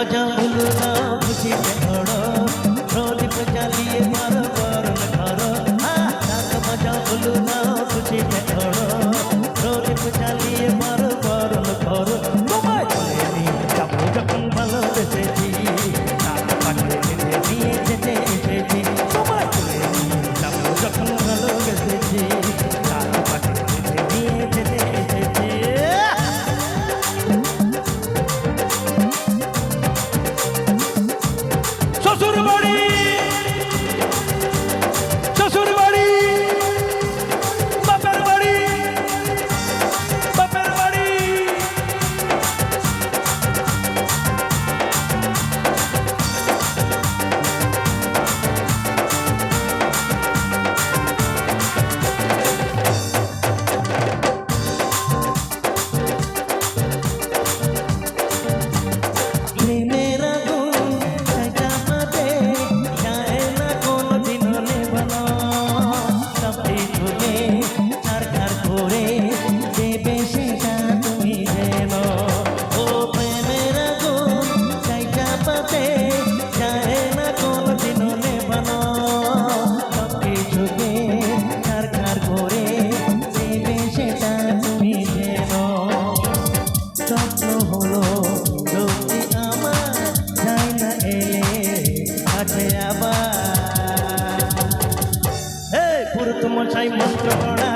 बजा भूलना खुशी में घड़ो प्रदीप जलिए बार बार घरो ढाक बजा भूलना खुशी में घड़ो प्रदीप जलिए बार बार घरो তোমায় বলে নি যাবো যখন ভালোবেসেছি রাত পাখি বেঁধে নিয়ে যেতে এসেছি তোমায় বলে নি যাবো যখন ভালোবেসেছি রাত পাখি বেঁধে নিয়ে যেতে এসেছি শ্বশুর বাড়ি শ্বশুর বাড়ি বাপের বাড়ি বাপের বাড়ি প্রেমের আগুন ছাইটা পাতে যায় না কোনোদিন নেভানো সব কিছুকে ছারখার করে দেবে সেটা তুমি যেন ও প্রেমের আগুন ছাইটা পাতে যায় না কোনোদিন নেভানো সব কিছুকে ছারখার করে দেবে সেটা তুমি যেন স্বপ্ন হলো সত্যি আমার যাই না এলে কাছে আবার পুরুত মশাই মন্ত্র পড়া